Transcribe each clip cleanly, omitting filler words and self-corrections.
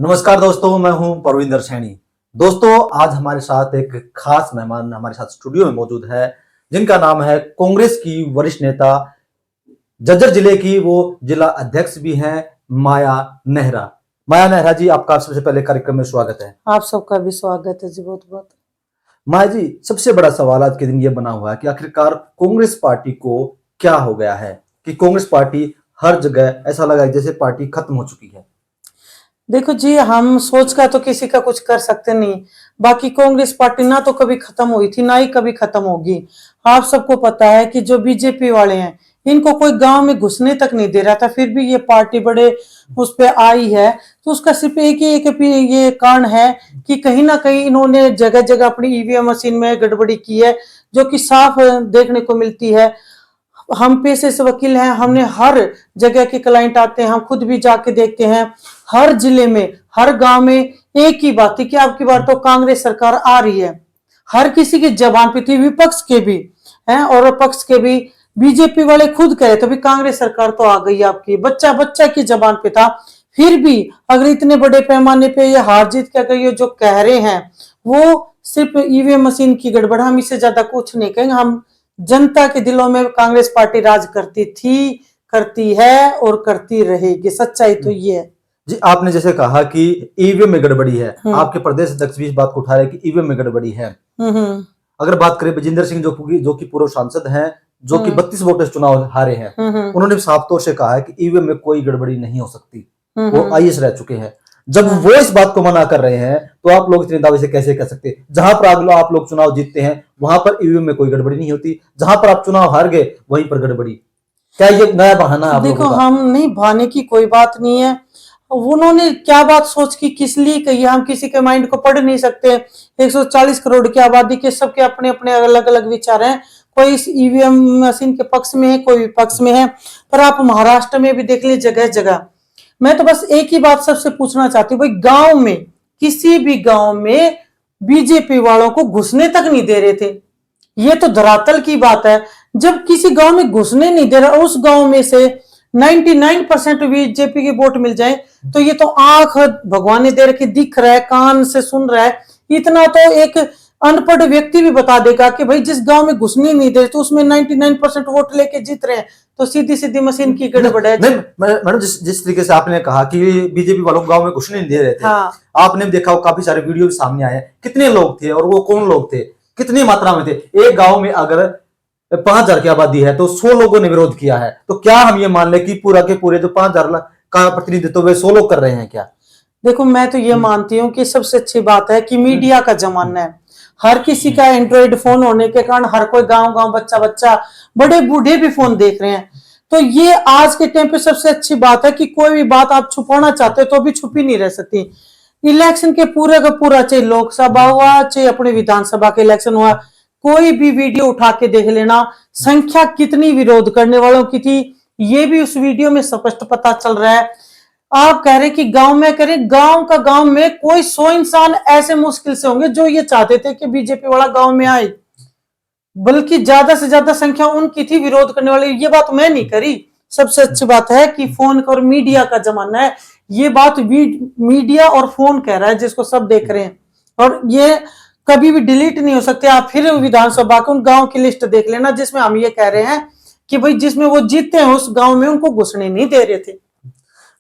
नमस्कार दोस्तों, मैं हूं परविंदर सैनी। दोस्तों, आज हमारे साथ एक खास मेहमान हमारे साथ स्टूडियो में मौजूद है, जिनका नाम है कांग्रेस की वरिष्ठ नेता, झज्जर जिले की वो जिला अध्यक्ष भी हैं, माया नेहरा। माया नेहरा जी, आपका सबसे पहले कार्यक्रम में स्वागत है। आप सबका भी स्वागत है जी, बहुत बहुत। माया जी, सबसे बड़ा सवाल आज के दिन ये बना हुआ है कि आखिरकार कांग्रेस पार्टी को क्या हो गया है कि कांग्रेस पार्टी हर जगह ऐसा लगा है जैसे पार्टी खत्म हो चुकी है। देखो जी, हम सोच का तो किसी का कुछ कर सकते नहीं। बाकी कांग्रेस पार्टी ना तो कभी खत्म हुई थी, ना ही कभी खत्म होगी। आप सबको पता है कि जो बीजेपी वाले हैं, इनको कोई गांव में घुसने तक नहीं दे रहा था, फिर भी ये पार्टी बड़े उस पे आई है। तो उसका सिर्फ एक ही एक ये कारण है कि कहीं ना कहीं इन्होंने जगह जगह अपनी ईवीएम मशीन में गड़बड़ी की है, जो कि साफ देखने को मिलती है। हम पेशे से वकील हैं, हमने हर जगह के क्लाइंट आते हैं, हम खुद भी जाके देखते हैं। हर जिले में, हर गांव में एक ही बात थी कि आपकी बार तो कांग्रेस सरकार आ रही है। हर किसी की जबान पे थी, विपक्ष के भी हैं और पक्ष के भी। बीजेपी वाले खुद कहे तो भी कांग्रेस सरकार तो आ गई आपकी, बच्चा बच्चा की जबान पे था। फिर भी अगर इतने बड़े पैमाने पे ये हार जीत क्या गई जो कह रहे हैं, वो सिर्फ ईवीएम मशीन की गड़बड़, हम इससे ज्यादा कुछ नहीं कहेंगे। हम जनता के दिलों में कांग्रेस पार्टी राज करती थी, करती है और करती रहेगी। सच्चाई तो ये है जी। आपने जैसे कहा कि ईवीएम में गड़बड़ी है, आपके प्रदेश अध्यक्ष भी इस बात को उठा रहे हैं कि ईवीएम में गड़बड़ी है। अगर बात करें बजिंदर सिंह जो कि पूर्व सांसद हैं, जो कि 32 वोटों से चुनाव हारे हैं, उन्होंने साफ तौर से कहा है कि ईवीएम में कोई गड़बड़ी नहीं हो सकती। वो आईएएस रह चुके हैं। जब वो इस बात को मना कर रहे हैं तो आप लोग इतने दावे से कैसे कह सकते हैं? जहां पर आप लोग चुनाव जीतते हैं वहां पर ईवीएम में कोई गड़बड़ी नहीं होती, जहां पर आप चुनाव हार गए वहीं पर गड़बड़ी। क्या ये नया बहाना है? देखो, हम नहीं, बहाने की कोई बात नहीं है। उन्होंने क्या बात सोच की, किस लिए कही, हम किसी के माइंड को पढ़ नहीं सकते। 140 करोड़ की आबादी के सबके अपने अपने अलग अलग विचार हैं। कोई इस ईवीएम मशीन के पक्ष में है, कोई विपक्ष में है। पर आप महाराष्ट्र में भी देख लीजिए, जगह जगह। मैं तो बस एक ही बात सबसे पूछना चाहती हूँ, भाई गांव में, किसी भी गांव में बीजेपी वालों को घुसने तक नहीं दे रहे थे। ये तो धरातल की बात है। जब किसी गांव में घुसने नहीं दे रहा, उस गांव में से 99% बीजेपी की वोट मिल जाए, तो ये तो आंख भगवान ने दे रखी, दिख रहा है, कान से सुन रहा है। इतना तो एक अनपढ़ व्यक्ति भी बता देगा कि भाई जिस गांव में घुसने नहीं दे तो उसमें 99% वोट लेके जीत रहे हैं, तो सीधी सीधी मशीन की गड़बड़ है। मैडम, जिस तरीके से आपने कहा कि बीजेपी वालों गांव में घुसने नहीं दे रहे थे, हाँ। आपने देखा काफी सारे वीडियो सामने आए। कितने लोग थे और वो कौन लोग थे, कितनी मात्रा में थे? एक गांव में अगर 5000 की आबादी है तो 100 लोगों ने विरोध किया है, तो क्या हम ये मान ले कि पूरा के पूरे जो 5000 का प्रतिनिधित्व वे 100 लोग कर रहे हैं क्या? देखो, मैं तो ये मानती हूँ कि सबसे अच्छी बात है कि मीडिया का जमाना है। हर किसी का एंड्रॉइड फोन होने के कारण हर कोई गांव गांव, बच्चा बच्चा, बड़े बूढ़े भी फोन देख रहे हैं। तो ये आज के टाइम पे सबसे अच्छी बात है कि कोई भी बात आप छुपाना चाहते हो तो अभी छुपी नहीं रह सकती। इलेक्शन के पूरे का पूरा, चाहे लोकसभा हुआ चाहे अपने विधानसभा के इलेक्शन हुआ, कोई भी वीडियो उठा के देख लेना, संख्या कितनी विरोध करने वालों की थी ये भी उस वीडियो में स्पष्ट पता चल रहा है। आप कह रहे कि गांव में करें, गांव का गांव में कोई 100 इंसान ऐसे मुश्किल से होंगे जो ये चाहते थे कि बीजेपी वाला गांव में आए, बल्कि ज्यादा से ज्यादा संख्या उनकी थी विरोध करने वाली। ये बात मैं नहीं करी। सबसे अच्छी बात है कि फोन और मीडिया का जमाना है। ये बात मीडिया और फोन कह रहा है, जिसको सब देख रहे हैं, और ये कभी भी डिलीट नहीं हो सकते। आप फिर विधानसभा के उन गांव की लिस्ट देख लेना जिसमें हम ये कह रहे हैं कि भाई जिसमें वो जीतते हैं उस गांव में उनको घुसने नहीं दे रहे थे।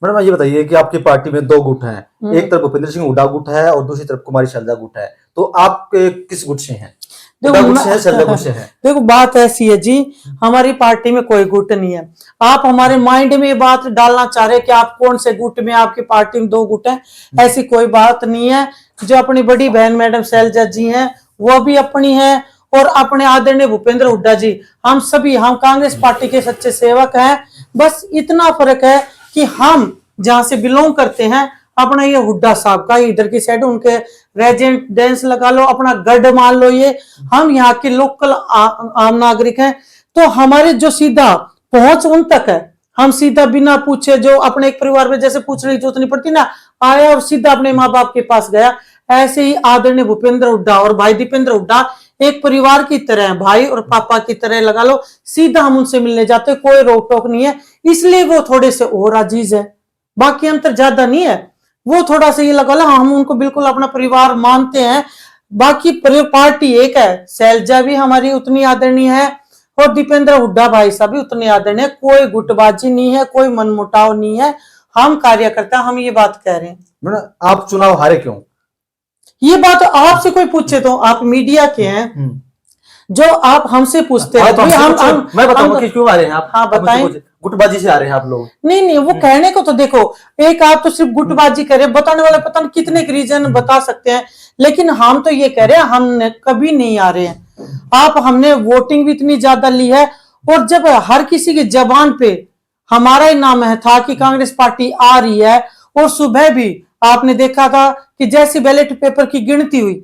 मैडम, ये बताइए कि आपकी पार्टी में 2 गुट हैं, एक तरफ भूपेंद्र सिंह हुड्डा गुट है और दूसरी तरफ कुमारी शैलजा गुट है, तो आप किस गुट से हैं? देखो, बात ऐसी है जी, हमारी पार्टी में कोई गुट नहीं है। आप हमारे माइंड में ये बात डालना चाह रहे कि आप कौन से गुट में, आपकी पार्टी में 2 गुट है, ऐसी कोई बात नहीं है। जो अपनी बड़ी बहन मैडम शैलजा जी हैं वो भी अपनी है, और अपने आदरणीय भूपेंद्र हुड्डा जी, हम सभी, हम कांग्रेस पार्टी के सच्चे सेवक हैं। बस इतना फर्क है कि हम जहां से बिलोंग करते हैं, अपना ये हुड्डा साहब का इधर की साइड उनके रेजिडेंस लगा लो, अपना गढ़ मान लो, ये हम यहाँ के लोकल आम नागरिक हैं। तो हमारे जो सीधा पहुंच उन तक है, हम सीधा बिना पूछे, जो अपने एक परिवार में जैसे पूछने की जरूरत नहीं पड़ती ना, आया और सीधा अपने माँ बाप के पास गया, ऐसे ही आदरणीय भूपेंद्र हुड्डा और भाई दीपेंद्र हुड्डा एक परिवार की तरह, भाई और पापा की तरह लगा लो, सीधा हम उनसे मिलने जाते, कोई रोक टोक नहीं है। इसलिए वो थोड़े से और अजीज है, बाकी अंतर ज्यादा नहीं है। वो थोड़ा सा ये लगा हम उनको बिल्कुल अपना परिवार मानते हैं। बाकी पार्टी एक है, शैलजा भी हमारी उतनी आदरणीय है और दीपेंद्र हुड्डा भाई साहब भी उतने आदरणीय है। कोई गुटबाजी नहीं है, कोई मनमुटाव नहीं है, हम कार्यकर्ता हम ये बात कह रहे हैं। मैडम आप चुनाव हारे क्यों? ये बात आपसे कोई पूछे तो आप मीडिया के हैं, जो आप हमसे पूछते हैं तो मैं बताऊंगा कि क्यों आ रहे हैं आप। हाँ बताएं। गुटबाजी से आ रहे हैं आप लोग? नहीं वो कहने को तो देखो, एक आप तो सिर्फ गुटबाजी करे, बताने वाले पता नहीं कितने रीजन बता सकते हैं, लेकिन हम तो ये कह रहे हैं हम कभी नहीं आ रहे हैं। आप हमने वोटिंग भी इतनी ज्यादा ली है, और जब हर किसी की जबान पे हमारा ही नाम है था कि कांग्रेस पार्टी आ रही है, और सुबह भी आपने देखा था कि जैसे बैलेट पेपर की गिनती हुई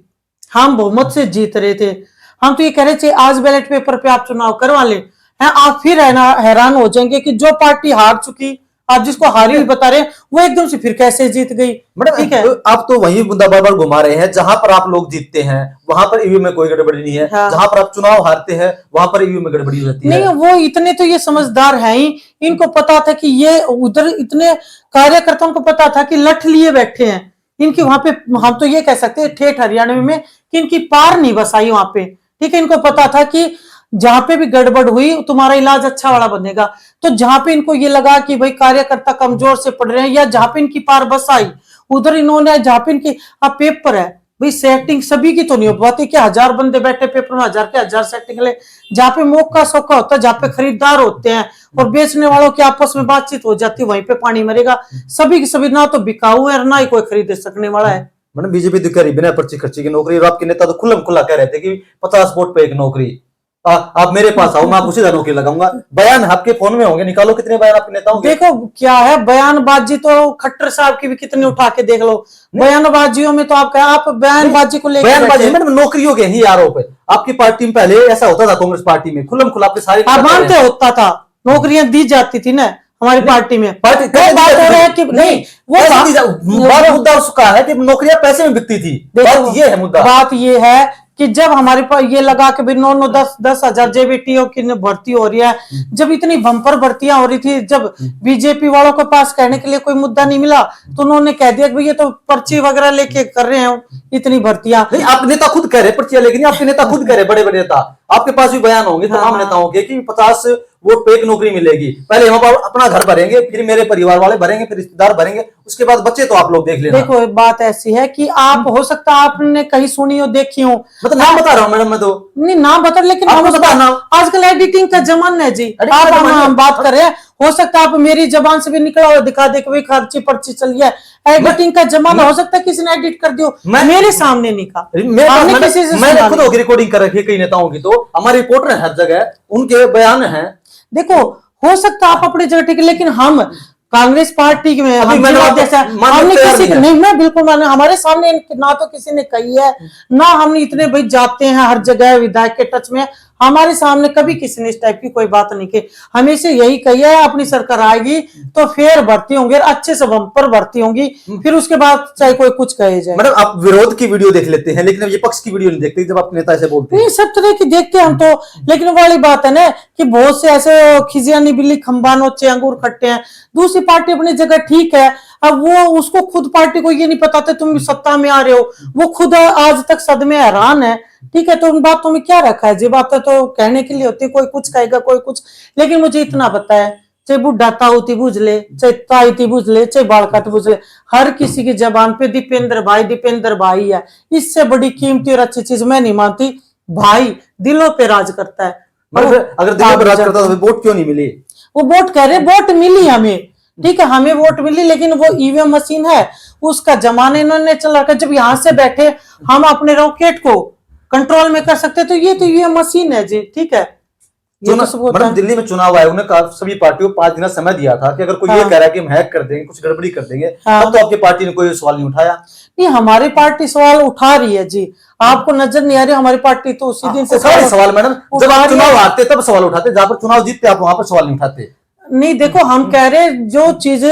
हम बहुमत से जीत रहे थे। हम तो ये कह रहे थे आज बैलेट पेपर पे आप चुनाव करवा ले हैं, आप फिर हैरान हो जाएंगे कि जो पार्टी हार चुकी, आप जिसको हारी हुई बता रहे हैं, वो एकदम से फिर कैसे जीत गई। ठीक है, आप तो वही मुद्दा बार बार घुमा रहे हैं, जहां पर आप लोग जीतते हैं वहां पर ईवीएम में कोई गड़बड़ी नहीं है। हाँ। जहां पर आप चुनाव हारते हैं वहां पर ईवीएम में गड़बड़ी होती है। नहीं वो इतने तो ये समझदार है ही, इनको पता था कि ये उधर इतने कार्यकर्ताओं को पता था कि लठ लिए बैठे हैं इनकी वहां पे, हम तो ये कह सकते हैं ठेठ हरियाणा में कि इनकी पार नहीं बसाई वहां पे। ठीक है, इनको पता था कि जहां पे भी गड़बड़ हुई तुम्हारा इलाज अच्छा वाला बनेगा। तो जहां पे इनको ये लगा कि भाई कार्यकर्ता कमजोर से पड़ रहे हैं, या जहां पे इनकी पार बस आई उधर इन्होंने, जहां पे इनकी अब पेपर है भाई, सेटिंग सभी की तो नहीं हो पाती कि 1000 बंदे बैठे पेपर में 1000 के 1000 सेटिंग ले। जहां पे मौका सौका होता है, जहां पे खरीदार होते हैं और बेचने वालों की आपस में बातचीत हो जाती है, वहीं पे पानी मरेगा। सभी की सभी ना तो बिकाऊ है ना ही कोई खरीद सकने वाला है। मैंने बीजेपी दिखाई बिना पर्ची खर्ची की नौकरी, और आपके नेता तो खुल्लम खुल्ला कह रहे थे कि 50 वोट पे एक नौकरी। आप मेरे पास आओ, मैं उसी नौकरी लगाऊंगा। बयान आपके फोन में होंगे, निकालो कितने बयान आपके नेताओं के। देखो क्या है बयानबाजी, तो खट्टर साहब की भी कितनी उठा के देख लो, बयानबाजियों में तो आप बयानबाजी को लेकर बयानबाजी मैडम नौकरियों के ही आरोप है। आपकी पार्टी में पहले ऐसा होता था, कांग्रेस पार्टी में खुल्लम खुल्ला आपके सारे आप मानते होता था, नौकरियां दी जाती थी ना हमारी पार्टी में। बात हो रहा है कि नहीं, वो मुद्दा उसका है कि नौकरियां पैसे में बिकती थी। बात ये है, मुद्दा बात ये है कि जब हमारे पास ये लगा कि भाई 9-9 10-10 हजार जेबीटीओ की भर्ती हो रही है, जब इतनी बम्पर भर्तियां हो रही थी, जब बीजेपी वालों के पास कहने के लिए कोई मुद्दा नहीं मिला, तो उन्होंने कह दिया कि भाई ये तो पर्ची वगैरह लेके कर रहे हैं इतनी भर्तियां। नहीं, आप नेता खुद कह रहे पर्चियां, लेकिन आपके नेता खुद कह रहे, बड़े बड़े नेता, आपके पास भी बयान होंगे तमाम नेताओं के कि 50 वोट पे एक नौकरी मिलेगी। पहले हम अपना घर भरेंगे, फिर मेरे परिवार वाले भरेंगे, फिर रिश्तेदार भरेंगे, उसके बाद बच्चे तो आप लोग देख लेना। देखो बात ऐसी है कि आप हो सकता है आपने कहीं सुनी हो, देखी हो, मतलब नाम बता रहा हूँ मैडम, मैं तो नहीं नाम बता, लेकिन हम आजकल एडिटिंग का जमाना है जी। आप हम बात कर रहे हैं, हो सकता है आप मेरी जबान से भी निकला और दिखा दे कि खर्ची पर्ची चली है, एडिटिंग का जमाना, हो सकता है किसी ने एडिट कर दियो, मेरे सामने नहीं कहा, मैंने खुद होगी रिकॉर्डिंग कर रखी है कई नेताओं की, तो हमारे रिपोर्टर है हर जगह, उनके बयान हैं। देखो हो सकता आप अपनी जगह ठीक है, लेकिन हम कांग्रेस पार्टी में हमने किसी नहीं, मैं बिल्कुल माने, हमारे सामने ना तो किसी ने कही है, ना हमने इतने भाई जाते हैं हर जगह विधायक के टच में, हमारे सामने कभी किसी ने इस टाइप की कोई बात नहीं की। हमेशा यही कही है अपनी सरकार आएगी तो फिर भर्ती होंगी, अच्छे से बम्पर भर्ती होंगी, फिर उसके बाद चाहे कोई कुछ कहे जाए। मैडम आप विरोध की वीडियो देख लेते हैं, लेकिन अब ये पक्ष की वीडियो नहीं देखते जब आप नेता ऐसे बोलते हैं। नहीं सब तरह की देखते हैं हम तो, लेकिन वाली बात है ना कि बहुत से ऐसे खिजियानी बिल्ली खंबा नोचे अंगूर खट्टे हैं। दूसरी पार्टी अपनी जगह ठीक है, अब वो उसको खुद पार्टी को ये नहीं पता था तुम सत्ता में आ रहे हो, वो खुद आज तक सदमे हैरान है। ठीक है, तो उन बातों में क्या रखा है, जी बातें तो कहने के लिए होती है, कोई कुछ कहेगा कोई कुछ, लेकिन मुझे इतना पता है चाहे बुढ़ा ताऊती बुझ ले, चाहे ताईती बुझ ले, चाहे बालकात बुझ ले, हर किसी की जबान पे दीपेंद्र भाई है। इससे बड़ी कीमती और अच्छी चीज मैं नहीं मानती, भाई दिलों पे राज करता है। अगर दिलों पे राज करता तो वोट क्यों नहीं मिली? वो वोट कह रहे वोट मिली हमें, ठीक है हमें वोट मिली, लेकिन वो ईवीएम मशीन है उसका जमाना इन्होंने चला रखा। जब यहाँ से बैठे हम अपने रॉकेट को कंट्रोल में कर सकते, तो ये तो ईवीएम मशीन है जी। ठीक है, मैडम दिल्ली में चुनाव आयोग ने सभी पार्टियों को 5 दिन समय दिया था कि अगर कोई ये कह रहा है कि हम हैक कर देंगे, कुछ गड़बड़ी कर देंगे, तब तो आपकी पार्टी ने कोई सवाल नहीं उठाया। नहीं हमारी पार्टी सवाल उठा रही है जी, आपको नजर नहीं आ रही, हमारी पार्टी तो उसी दिन से सवाल मैडम, जब आप चुनाव हारते तब सवाल उठाते, जहां पर चुनाव जीतते आप वहां पर सवाल नहीं उठाते। नहीं देखो हम कह रहे जो चीज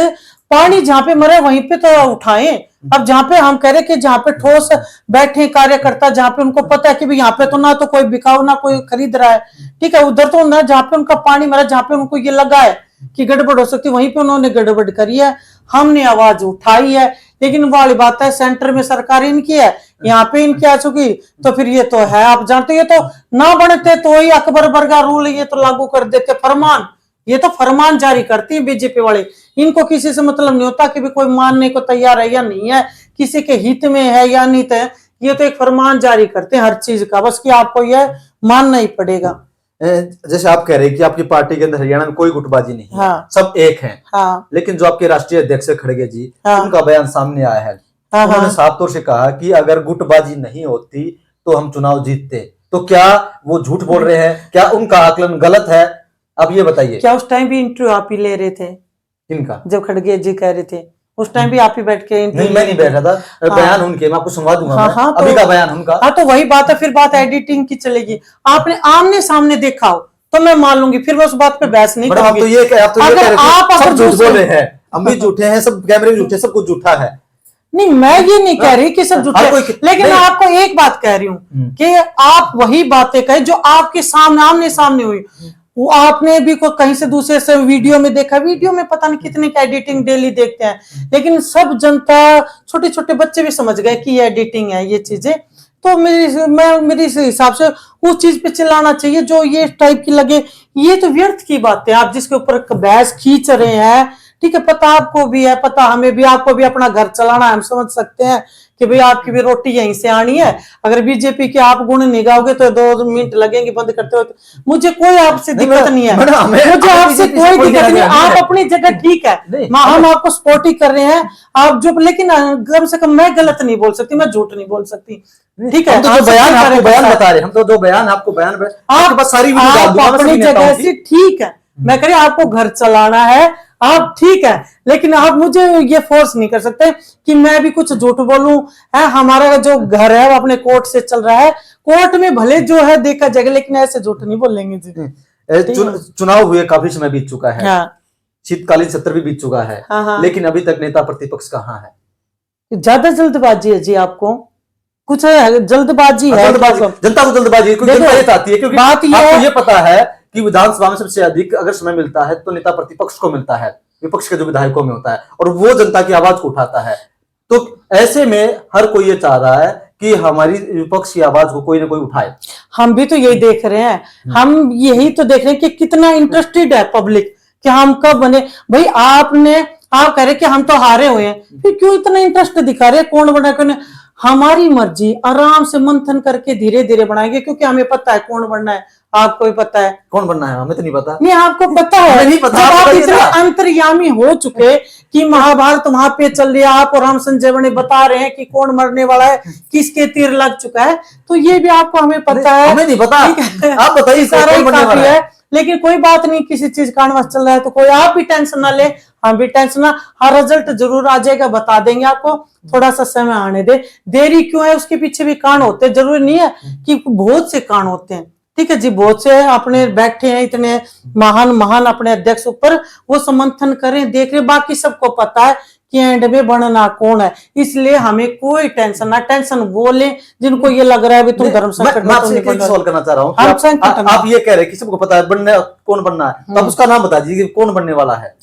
पानी जहां पे मरे वहीं पे तो उठाएं। अब जहां पे हम कह रहे कि जहां पे ठोस बैठे कार्यकर्ता, जहां पे उनको पता है कि भाई यहाँ पे तो ना तो कोई बिकाऊ ना कोई खरीद रहा है, ठीक है, उधर तो ना जहां पे उनका पानी मरा, जहां पे उनको ये लगा है कि गड़बड़ हो सकती है, वहीं पे उन्होंने गड़बड़ करी है। हमने आवाज उठाई है, लेकिन वो वाली बात है सेंटर में सरकार इनकी है, यहाँ पे इनकी आ चुकी, तो फिर ये तो है, आप जानते हैं, ये तो ना बनते तो ही अकबर बरगा रूल ये तो लागू कर देते फरमान, ये तो फरमान जारी करती है बीजेपी वाले। इनको किसी से मतलब नहीं होता कि भी कोई मानने को तैयार है या नहीं है, किसी के हित में है या नहीं है, ये तो एक फरमान जारी करते हैं हर चीज का, बस कि आपको यह मानना ही पड़ेगा। जैसे आप कह रहे हैं कि आपकी पार्टी के अंदर हरियाणा में कोई गुटबाजी नहीं है, हाँ। सब एक हैं। हाँ। लेकिन जो आपके राष्ट्रीय अध्यक्ष है खड़गे जी, हाँ। उनका बयान सामने आया है, हाँ। उन्होंने साफ तौर से कहा कि अगर गुटबाजी नहीं होती तो हम चुनाव जीतते। तो क्या वो झूठ बोल रहे हैं, क्या उनका आकलन गलत है? अब ये बताइए। क्या उस टाइम भी इंटरव्यू आप ही ले रहे थे? किनका? जब खड़गे जी कह रहे थे उस टाइम भी आप ही बैठ के? नहीं, मैं नहीं बैठा था। बयान उनके, मैं आपको सुनवा दूंगा। हाँ, हाँ, अभी का बयान उनका। हाँ, तो वही बात है, फिर बात एडिटिंग की चलेगी। आपने आमने सामने देखा हो तो मैं मान लूंगी, फिर मैं उस बात पे बहस नहीं करूंगी। आप तो ये कह रहे हैं सब झूठ बोल रहे हैं, हम भी झूठे हैं, सब कैमरे भी झूठे, सब कुछ झूठा है। नहीं, मैं ये नहीं कह रही कि सब झूठे, लेकिन मैं आपको एक बात कह रही हूँ कि आप वही बातें कहे जो आपके सामने आमने सामने हुई। वो आपने भी को कहीं से दूसरे से वीडियो में देखा, वीडियो में पता नहीं कितने की एडिटिंग डेली देखते हैं, लेकिन सब जनता, छोटे छोटे बच्चे भी समझ गए कि ये एडिटिंग है ये चीजें। तो मेरे हिसाब से उस चीज पे चिल्लाना चाहिए जो ये टाइप की लगे। ये तो व्यर्थ की बात है, आप जिसके ऊपर बहस खींच रहे हैं, ठीक है, पता आपको भी है, पता हमें भी, आपको भी अपना घर चलाना है, हम समझ सकते हैं कि भाई आपकी भी रोटी यहीं से आनी है। अगर बीजेपी के आप गुण नहीं गाओगे तो 2 मिनट लगेंगे बंद करते हो। मुझे कोई आपसे दिक्कत नहीं है, मुझे आपसे कोई दिक्कत नहीं है, आप अपनी जगह ठीक है, हम आपको सपोर्ट ही कर रहे हैं आप जो, लेकिन कम से कम मैं गलत नहीं बोल सकती, मैं झूठ नहीं बोल सकती, ठीक है। हम तो जो बयान आपको बयान बता रहे, हम तो जो बयान आपको बयान आपके पास सारी आप अपनी जगह से ठीक है, मैं कह रही आपको घर चलाना है, आप ठीक है, लेकिन आप मुझे ये फोर्स नहीं कर सकते कि मैं भी कुछ झूठ बोलूं। है हमारा जो घर है वो अपने कोर्ट से चल रहा है, कोर्ट में भले जो है देखा जाएगा, लेकिन ऐसे झूठ नहीं बोलेंगे जी। चुनाव हुए काफी समय बीत चुका है, हाँ। शीतकालीन सत्र भी बीत चुका है, हाँ। लेकिन अभी तक नेता प्रतिपक्ष कहाँ है? ज्यादा जल्दबाजी है जी, आपको कुछ जल्दबाजी है, जनता को जल्दबाजी, जनता ये चाहती है, क्योंकि बात आपको ये पता है कि विधानसभा में सबसे अधिक अगर समय मिलता है तो नेता प्रतिपक्ष को मिलता है, विपक्ष के जो विधायकों में होता है, और वो जनता की आवाज को उठाता है। तो ऐसे में हर कोई ये चाह रहा है कि हमारी विपक्ष की आवाज को कोई ना कोई उठाए। हम भी तो यही देख रहे हैं, हम यही तो देख रहे हैं कि कितना इंटरेस्टेड है पब्लिक कि हम कब बने। भाई आप कह रहे कि हम तो हारे हुए हैं, फिर क्यों इतना इंटरेस्ट दिखा रहे हैं कौन बना कौन? हमारी मर्जी, आराम से मंथन करके धीरे धीरे बनाएंगे, क्योंकि हमें पता है कौन बनना है। आपको भी पता है कौन बनना है? हमें तो नहीं पता। नहीं, आपको पता है, नहीं पता, आप इतने अंतर्यामी हो चुके कि महाभारत वहां पे चल रही है, आप और हम संजय बने बता रहे हैं कि कौन मरने वाला है, किसके तीर लग चुका है, तो ये भी आपको हमें पता है। हमें नहीं पता, आप बताइए सारा ही काफी है, लेकिन कोई बात नहीं, किसी चीज का अनवास चल रहा है तो कोई आप भी टेंशन ना ले, हम भी टेंशन ना, हर रिजल्ट जरूर आ जाएगा, बता देंगे आपको, थोड़ा सा समय आने दे। देरी क्यों है उसके पीछे भी कारण होते हैं, जरूरी नहीं है कि बहुत से कारण होते हैं, ठीक है जी, बहुत से अपने बैठे हैं इतने महान अपने अध्यक्ष ऊपर, वो समर्थन करें, देख रहे, बाकी सबको पता है कि एंड में बनना कौन है, इसलिए हमें कोई टेंशन ना, टेंशन वो ले जिनको ये लग रहा है तुम धर्म संकट में। मैं आपसे एक सवाल करना चाह रहा हूँ, आप ये कह रहे हैं कि सबको पता है बनने कौन बनना है, तो आप उसका नाम बता दीजिए कौन बनने वाला है।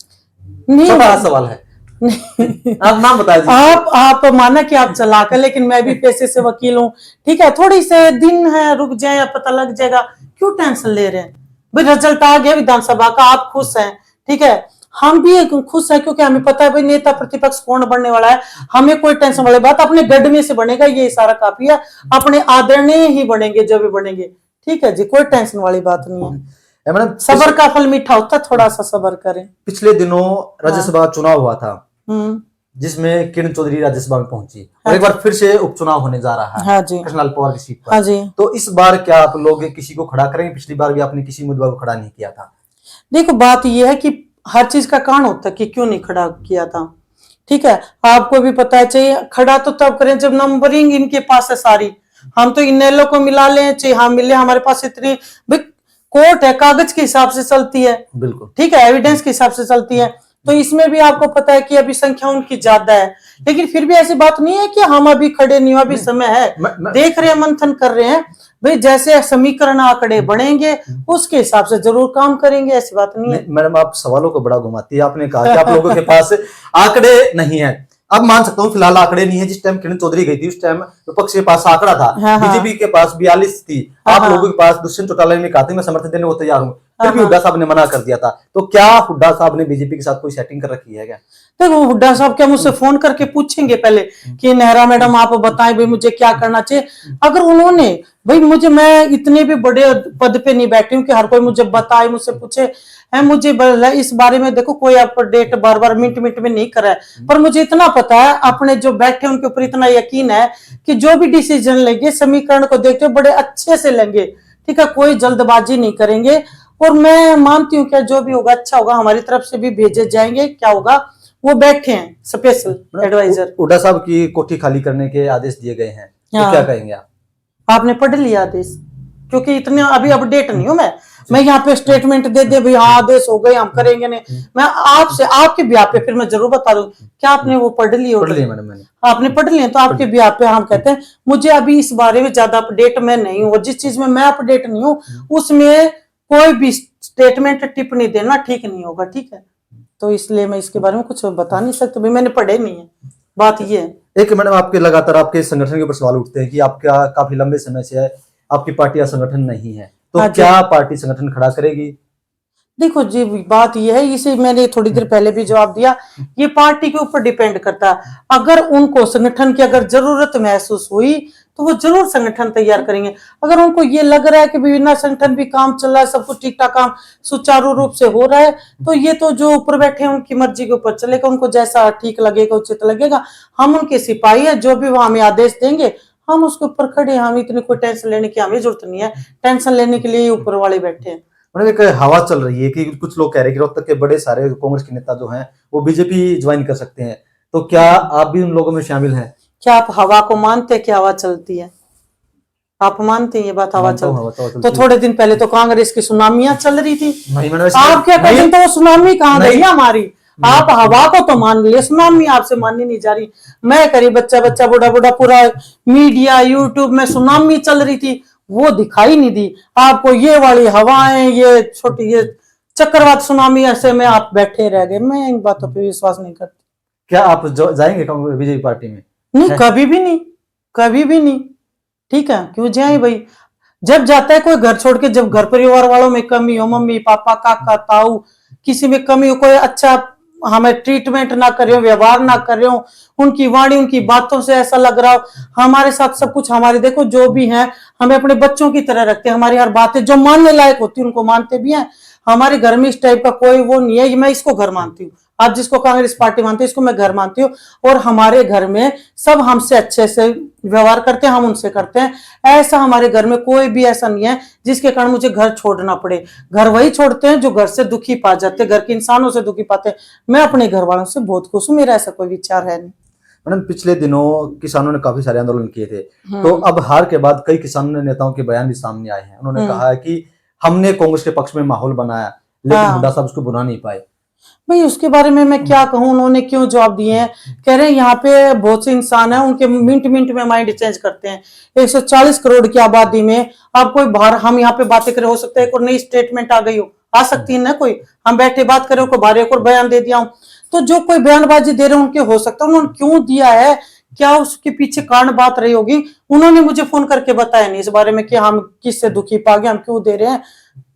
छोटा सवाल है, आप नाम बता दीजिए। आप माना कि आप चला कर, लेकिन मैं भी पैसे से वकील हूँ, ठीक है, थोड़ी से दिन है, रुक जाए या पता लग जाएगा, क्यों टेंशन ले रहे हैं? भाई रिजल्ट आ गया विधानसभा का, आप खुश हैं, ठीक है, हम भी खुश हैं, क्योंकि हमें पता है भाई नेता प्रतिपक्ष कौन बनने वाला है, हमें कोई टेंशन वाली बात, अपने गढ़ में से बनेगा ये सारा काफी है, अपने आदरणीय ही बनेंगे जो भी बनेंगे, ठीक है जी, कोई टेंशन वाली बात नहीं है। मैडम सबर का फल मीठा होता है, थोड़ा सा सबर करें। पिछले दिनों राज्यसभा चुनाव हुआ था, जिसमें किरण चौधरी राज्यसभा में पहुंची, और एक बार फिर से उपचुनाव होने जा रहा है, हाँ जी, कृष्णलाल पवार की सीट पर। हाँ जी। तो इस बार क्या आप लोग किसी को खड़ा करेंगे? पिछली बार भी आपने किसी उम्मीदवार को खड़ा नहीं किया था। देखो बात यह है कि हर चीज का कारण होता है कि क्यों नहीं खड़ा किया था, ठीक है, आपको भी पता है, चाहिए खड़ा तो तब करें जब नंबरिंग इनके पास है सारी, हम तो इनेलो को मिला लें, चाहिए हम मिले, हमारे पास इतनी कोर्ट है, कागज के हिसाब से चलती है, बिल्कुल ठीक है, एविडेंस के हिसाब से चलती है, तो इसमें भी आपको पता है कि अभी संख्या उनकी ज्यादा है, लेकिन फिर भी ऐसी बात नहीं है कि हम अभी खड़े नहीं हो, अभी समय है, देख रहे हैं, मंथन कर रहे हैं, भाई जैसे समीकरण आंकड़े बढ़ेंगे उसके हिसाब से जरूर काम करेंगे, ऐसी बात नहीं है। मैडम आप सवालों को बड़ा घुमाती है। आपने कहा कि आप लोगों के पास आंकड़े नहीं है। अब मान सकता हूँ फिलहाल आंकड़े नहीं है। जिस टाइम किरण चौधरी गई थी उस टाइम विपक्ष के पास आंकड़ा था, हाँ, बीजेपी के पास 42 थी, आप लोगों के पास दुष्यंत चौटाला ने कहा था मैं समर्थन देने को तैयार हूँ, फिर भी हुड्डा साहब ने मना कर दिया था। तो क्या हुड्डा साहब ने बीजेपी के साथ कोई सेटिंग कर रखी है क्या? देखो हुड्डा साहब क्या मुझसे फोन करके पूछेंगे पहले कि नेहरा मैडम आप बताएं भाई मुझे क्या करना चाहिए? अगर उन्होंने भाई मुझे, मैं इतने भी बड़े पद पे नहीं बैठी हूँ कि हर कोई मुझे बताए, मुझसे पूछे है। मुझे इस बारे में देखो कोई अपडेट बार बार मिनट मिनट में नहीं करा है, पर मुझे इतना पता है अपने जो बैठे उनके ऊपर इतना यकीन है कि जो भी डिसीजन लेंगे समीकरण को देखते हुए बड़े अच्छे से लेंगे, ठीक है, कोई जल्दबाजी नहीं करेंगे। और मैं मानती हूँ क्या जो भी होगा अच्छा होगा, हमारी तरफ से भी भेजे जाएंगे, क्या होगा वो बैठे हैं स्पेशल एडवाइजर। हुड्डा साहब की कोठी खाली करने के आदेश दिए गए हैं, तो क्या कहेंगे आप? आपने पढ़ लिया आदेश? क्योंकि इतने अभी अपडेट नहीं हूं मैं यहाँ पे स्टेटमेंट दे दे भाई हाँ आदेश हो गए हम करेंगे नहीं, मैं आपसे आपके ब्याह पे फिर मैं जरूर बता दूं। क्या आपने वो पढ़ ली? पढ़ लिया मैडम मैंने। आपने पढ़ लिया तो आपके ब्याह पे हम कहते हैं मुझे अभी इस बारे में ज्यादा अपडेट मैं नहीं हूँ, जिस चीज में मैं अपडेट नहीं हूँ उसमें कोई भी स्टेटमेंट टिप्पणी देना ठीक नहीं होगा, ठीक है? तो इसलिए मैं इसके बारे में कुछ बता नहीं सकता भाई, मैंने पढ़े नहीं है, बात ये है। एक मैडम आपके लगातार आपके संगठन के ऊपर सवाल उठते हैं कि आपका काफी लंबे समय से आपकी पार्टी या संगठन नहीं है, तो हाँ क्या पार्टी संगठन खड़ा करेगी? देखो जी बात यह है, इसे मैंने थोड़ी देर पहले भी जवाब दिया, ये पार्टी के ऊपर डिपेंड करता है। अगर उनको संगठन की अगर जरूरत महसूस हुई तो वो जरूर संगठन तैयार करेंगे। अगर उनको ये लग रहा है कि बिना संगठन भी काम चल रहा है, सब कुछ ठीक ठाक काम सुचारू रूप से हो रहा है, तो ये तो जो ऊपर बैठे हैं उनकी मर्जी के ऊपर चलेगा, उनको जैसा ठीक लगेगा उचित लगेगा। हम उनके सिपाही है, जो भी वो हमें आदेश देंगे हम उसके ऊपर खड़े हैं। हम इतनी कोई टेंशन लेने की हमें जरूरत नहीं है, टेंशन लेने के लिए ऊपर वाले बैठे हैं। मतलब एक हवा चल रही है कि कुछ लोग कह रहे हैं कि रोहतक के बड़े सारे कांग्रेस के नेता जो हैं वो बीजेपी ज्वाइन कर सकते हैं, तो क्या आप भी उन लोगों में शामिल हैं? क्या आप हवा को मानते हैं कि हवा चलती है? आप मानते हैं ये बात हवा चलती? तो थोड़े दिन पहले तो कांग्रेस की सुनामियां चल रही थी, आप क्या कहते हैं? तो वो सुनामी कहाँ गई हमारी? आप हवा को तो मान लिए, सुनामी आपसे माननी नहीं जा रही। मैं करी बच्चा बच्चा बूढ़ा बूढ़ा पूरा मीडिया यूट्यूब में सुनामी चल रही थी, वो दिखाई नहीं दी आपको। ये वाली हवाएं, ये छोटी ये चक्रवात सुनामी, ऐसे में आप बैठे रह गए। मैं इन बातों पे विश्वास नहीं करती। क्या आप जाएंगे बीजेपी पार्टी में? नहीं, कभी भी नहीं, कभी भी नहीं, ठीक है? क्यों जाए भाई? जब जाता है कोई घर छोड़ के, जब घर परिवार वालों में कमी हो, मम्मी पापा काका ताऊ किसी में कमी हो, कोई अच्छा हमें ट्रीटमेंट ना कर रहे हो, व्यवहार ना कर रहे हो, उनकी वाणी उनकी बातों से ऐसा लग रहा हो हमारे साथ सब कुछ हमारे, देखो जो भी है हमें अपने बच्चों की तरह रखते हैं, हमारी हर बातें जो मानने लायक होती है उनको मानते भी हैं। हमारे घर में इस टाइप का कोई वो नहीं है, मैं इसको घर मानती हूँ, आप जिसको कांग्रेस पार्टी मानते हैं इसको मैं घर मानती हूँ। और हमारे घर में सब हमसे अच्छे से व्यवहार करते हैं, हम उनसे करते हैं। ऐसा हमारे घर में कोई भी ऐसा नहीं है जिसके कारण मुझे घर छोड़ना पड़े। घर वही छोड़ते हैं जो घर से दुखी पा जाते हैं, घर के इंसानों से दुखी पाते हैं। मैं अपने घर वालों से बहुत खुश हूँ, मेरा ऐसा कोई विचार है नहीं। मैडम पिछले दिनों किसानों ने काफी सारे आंदोलन किए थे, तो अब हार के बाद कई किसान नेताओं के बयान भी सामने आए हैं। उन्होंने कहा है कि हमने कांग्रेस के पक्ष में माहौल बनाया, लेकिन हुड्डा साहब उसको बुला नहीं पाए। भाई उसके बारे में मैं क्या कहूँ, उन्होंने क्यों जवाब दिए हैं? कह रहे हैं यहाँ पे बहुत से इंसान हैं, उनके मिनट मिनट में माइंड चेंज करते हैं। 140 करोड़ की आबादी में आप कोई बाहर, हम यहाँ पे बातें करें, हो सकता है एक और नई स्टेटमेंट आ गई हो, आ सकती है ना, कोई हम बैठे बात करें को बाहर एक और बयान दे दिया हूं, तो जो कोई बयानबाजी दे रहे हैं उनके हो सकता है, उन्होंने क्यों दिया है, क्या उसके पीछे कारण बात रही होगी। उन्होंने मुझे फोन करके बताया नहीं इस बारे में कि हम किससे दुखी पा गए, हम क्यों दे रहे हैं,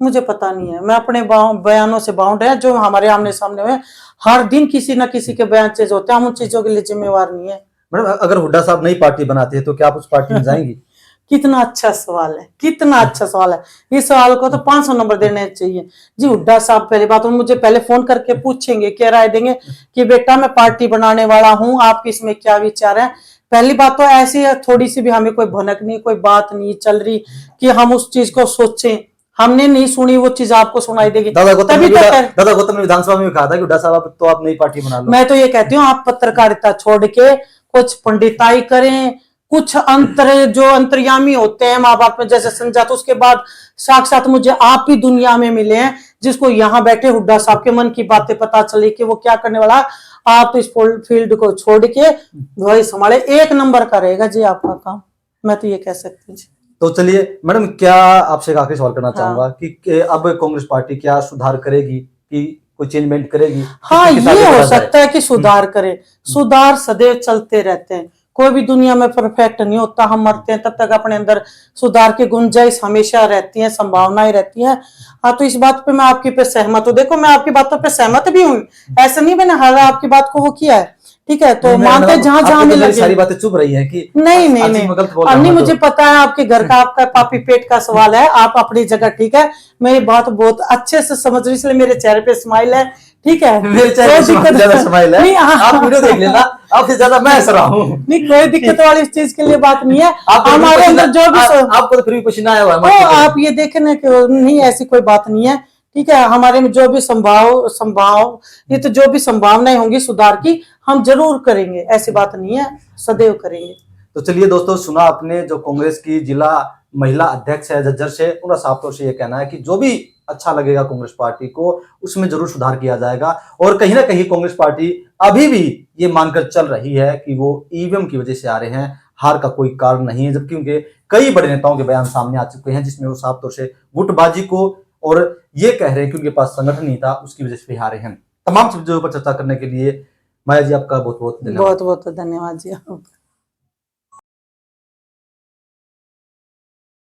मुझे पता नहीं है। मैं अपने बयानों से बाउंड है, जो हमारे आमने सामने हुए, हर दिन किसी ना किसी के बयान चेंज होते हैं, हम उन चीजों के लिए जिम्मेवार नहीं है। मैडम अगर हुड्डा साहब नई पार्टी बनाते हैं तो क्या आप उस पार्टी में जाएंगी? कितना अच्छा सवाल है, कितना अच्छा सवाल है। इस सवाल को तो 500 नंबर देने चाहिए जी। हुड्डा साहब पहली बात मुझे पहले फोन करके पूछेंगे, क्या राय देंगे कि बेटा मैं पार्टी बनाने वाला हूं, आपकी इसमें क्या विचार है। पहली बात तो ऐसी है, थोड़ी सी भी हमें कोई भनक नहीं, कोई बात नहीं चल रही कि हम उस चीज को सोचें, हमने नहीं सुनी, वो चीज आपको सुनाई देगी। दादा गौतम ने विधानसभा में कहा था कि हुड्डा साहब तो आप नई पार्टी बना लो। मैं तो ये कहती हूँ आप पत्रकारिता छोड़ के कुछ पंडिताई करें, कुछ जो अंतर्यामी होते हैं माँ बाप में जैसे समझाते, उसके बाद साक्षात मुझे आप ही दुनिया में मिले हैं जिसको यहाँ बैठे हुड्डा साहब के मन की बातें पता चली कि वो क्या करने वाला। आप इस फील्ड को छोड़ के वही संभाले, 1 नंबर का रहेगा जी आपका काम, मैं तो ये कह सकती हूँ जी। तो चलिए मैडम, क्या आपसे एक आखिरी सवाल करना चाहूंगा कि अब कांग्रेस पार्टी क्या सुधार करेगी, कि कोई चेंजमेंट करेगी? हाँ, किस तरह ये से हो बढ़ा जाए? सकता है कि सुधार करे। सुधार सदैव चलते रहते हैं, कोई भी दुनिया में परफेक्ट नहीं होता। हम मरते हैं तब तक अपने अंदर सुधार की गुंजाइश हमेशा रहती है, संभावनाएं रहती हैं। हाँ, तो इस बात पे मैं आपकी पे सहमत हूँ। देखो, मैं आपकी बातों पे सहमत भी हूँ, ऐसा नहीं मैंने हर आपकी बात को वो किया है, ठीक है। तो नहीं, मानते मैडम, जहां जहां आपकी हमें तो मेरी लगे। सारी बातें चुभ रही हैं कि नहीं नहीं हर चीज नहीं, में गलत बोल रहा हूं नहीं, मैं मुझे तो। पता है आपके घर का, आपका पापी पेट का सवाल है। आप अपनी जगह ठीक है, मेरी बात बहुत अच्छे से समझ रही, इसलिए मेरे चेहरे पे स्माइल है, ठीक है। मेरे चेहरे कोई पे दिक्कत ज्यादा स्माइल है, नहीं, आप वीडियो देख लेना, आपसे ज्यादा मैं हंस रहा हूँ। नहीं, कोई दिक्कत वाली इस चीज के लिए बात नहीं है। आपको तो फिर भी हमारे पसीना, अंदर जो भी आपको तो फिर भी पसीना आया हुआ है, तो मत आप ये देखने कि नहीं, ऐसी कोई बात नहीं है, ठीक है। हमारे में जो भी संभाव ये तो जो भी संभावनाएं होंगी सुधार की, हम जरूर करेंगे, ऐसी बात नहीं है, सदैव करेंगे। तो चलिए दोस्तों, सुना आपने जो कांग्रेस की जिला महिला अध्यक्ष है झज्जर से, उनका साफ तौर से ये कहना है कि जो भी अच्छा लगेगा कांग्रेस पार्टी को, उसमें जरूर सुधार किया जाएगा। और कहीं ना कहीं कांग्रेस पार्टी अभी भी ये मानकर चल रही है कि वो ईवीएम की वजह से आ रहे हैं, हार का कोई कारण नहीं है। जबकि उनके कई बड़े नेताओं के बयान सामने आ चुके हैं जिसमें वो साफ तौर से गुटबाजी को और ये कह रहे हैं कि उनके पास संगठन नहीं था, उसकी वजह से हारे हैं। तमाम चीजों पर चर्चा करने के लिए माया जी आपका बहुत बहुत धन्यवाद। बहुत बहुत धन्यवाद जी।